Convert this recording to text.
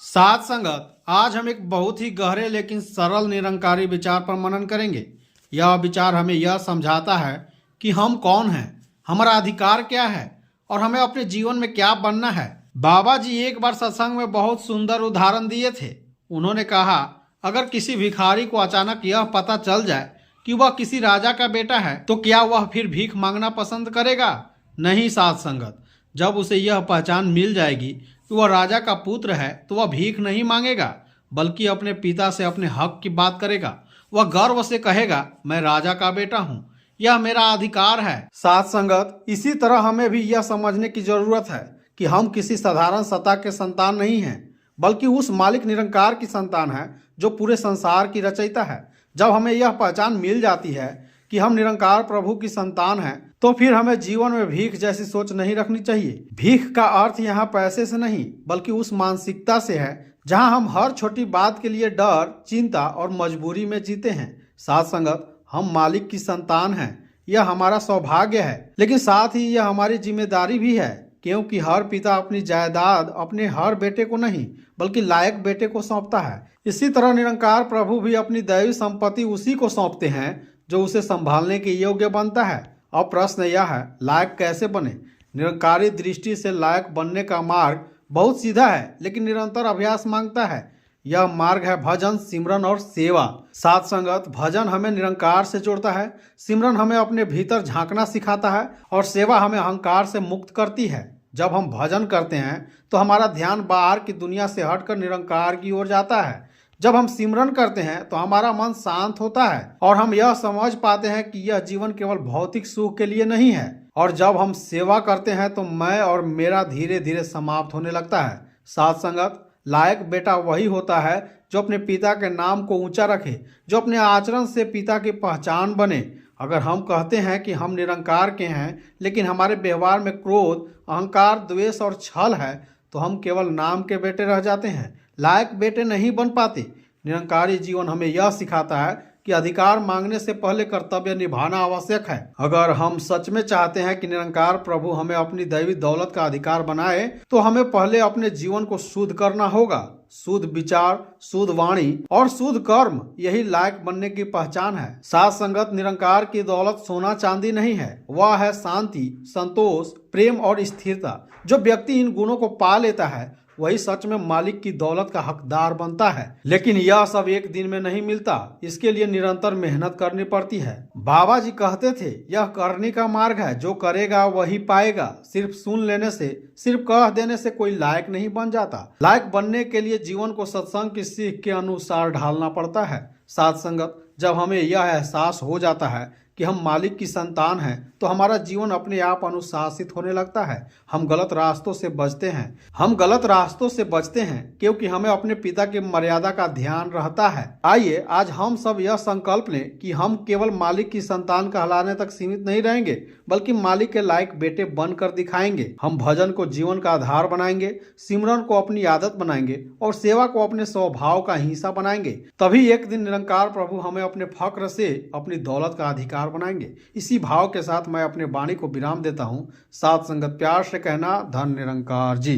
साथ संगत आज हम एक बहुत ही गहरे लेकिन सरल निरंकारी विचार पर मनन करेंगे। यह विचार हमें यह समझाता है कि हम कौन हैं, हमारा अधिकार क्या है और हमें अपने जीवन में क्या बनना है। बाबा जी एक बार सत्संग में बहुत सुंदर उदाहरण दिए थे। उन्होंने कहा, अगर किसी भिखारी को अचानक यह पता चल जाए कि वह किसी राजा का बेटा है तो क्या वह फिर भीख मांगना पसंद करेगा? नहीं साथ संगत, जब उसे यह पहचान मिल जाएगी कि वह राजा का पुत्र है तो वह भीख नहीं मांगेगा, बल्कि अपने पिता से अपने हक की बात करेगा। वह गर्व से कहेगा, मैं राजा का बेटा हूँ, यह मेरा अधिकार है। साथ संगत, इसी तरह हमें भी यह समझने की जरूरत है कि हम किसी साधारण सत्ता के संतान नहीं हैं, बल्कि उस मालिक निरंकार की संतान है जो पूरे संसार की रचयिता है। जब हमें यह पहचान मिल जाती है कि हम निरंकार प्रभु की संतान हैं, तो फिर हमें जीवन में भीख जैसी सोच नहीं रखनी चाहिए। भीख का अर्थ यहाँ पैसे से नहीं, बल्कि उस मानसिकता से है जहाँ हम हर छोटी बात के लिए डर, चिंता और मजबूरी में जीते हैं। साथ संगत, हम मालिक की संतान हैं, यह हमारा सौभाग्य है, लेकिन साथ ही यह हमारी जिम्मेदारी भी है, क्योंकि हर पिता अपनी जायदाद अपने हर बेटे को नहीं बल्कि लायक बेटे को सौंपता है। इसी तरह निरंकार प्रभु भी अपनी दैवी संपत्ति उसी को सौंपते हैं जो उसे संभालने के योग्य बनता है। अब प्रश्न यह है, लायक कैसे बने? निरंकारी दृष्टि से लायक बनने का मार्ग बहुत सीधा है, लेकिन निरंतर अभ्यास मांगता है। यह मार्ग है भजन, सिमरन और सेवा। साथ संगत, भजन हमें निरंकार से जोड़ता है, सिमरन हमें अपने भीतर झांकना सिखाता है और सेवा हमें अहंकार से मुक्त करती है। जब हम भजन करते हैं तो हमारा ध्यान बाहर की दुनिया से हटकर निरंकार की ओर जाता है। जब हम सिमरन करते हैं तो हमारा मन शांत होता है और हम यह समझ पाते हैं कि यह जीवन केवल भौतिक सुख के लिए नहीं है। और जब हम सेवा करते हैं तो मैं और मेरा धीरे धीरे समाप्त होने लगता है। साथ संगत, लायक बेटा वही होता है जो अपने पिता के नाम को ऊंचा रखे, जो अपने आचरण से पिता की पहचान बने। अगर हम कहते हैं कि हम निरंकार के हैं, लेकिन हमारे व्यवहार में क्रोध, अहंकार, द्वेष और छल है, तो हम केवल नाम के बेटे रह जाते हैं, लायक बेटे नहीं बन पाते। निरंकारी जीवन हमें यह सिखाता है कि अधिकार मांगने से पहले कर्तव्य निभाना आवश्यक है। अगर हम सच में चाहते हैं कि निरंकार प्रभु हमें अपनी दैवी दौलत का अधिकार बनाए, तो हमें पहले अपने जीवन को शुद्ध करना होगा। शुद्ध विचार, शुद्ध वाणी और शुद्ध कर्म, यही लायक बनने की पहचान है। साथ संगत, निरंकार की दौलत सोना चांदी नहीं है, वह है शांति, संतोष, प्रेम और स्थिरता। जो व्यक्ति इन गुणों को पा लेता है वही सच में मालिक की दौलत का हकदार बनता है। लेकिन यह सब एक दिन में नहीं मिलता, इसके लिए निरंतर मेहनत करनी पड़ती है। बाबा जी कहते थे, यह करने का मार्ग है, जो करेगा वही पाएगा। सिर्फ सुन लेने से, सिर्फ कह देने से कोई लायक नहीं बन जाता। लायक बनने के लिए जीवन को सत्संग की सीख के अनुसार ढालना पड़ता है। साथ संगत, जब हमें यह एहसास हो जाता है कि हम मालिक की संतान हैं, तो हमारा जीवन अपने आप अनुशासित होने लगता है। हम गलत रास्तों से बचते हैं क्योंकि हमें अपने पिता की मर्यादा का ध्यान रहता है। आइए आज हम सब यह संकल्प लें कि हम केवल मालिक की संतान कहलाने तक सीमित नहीं रहेंगे, बल्कि मालिक के लायक बेटे बनकर दिखाएंगे। हम भजन को जीवन का आधार बनाएंगे, सिमरन को अपनी आदत बनाएंगे और सेवा को अपने स्वभाव का हिस्सा बनाएंगे। तभी एक दिन निरंकार प्रभु हमें अपने फक्र से अपनी दौलत का अधिकार बनाएंगे। इसी भाव के साथ मैं अपने वाणी को विराम देता हूँ। साथ संगत, प्यार से कहना, धन निरंकार जी।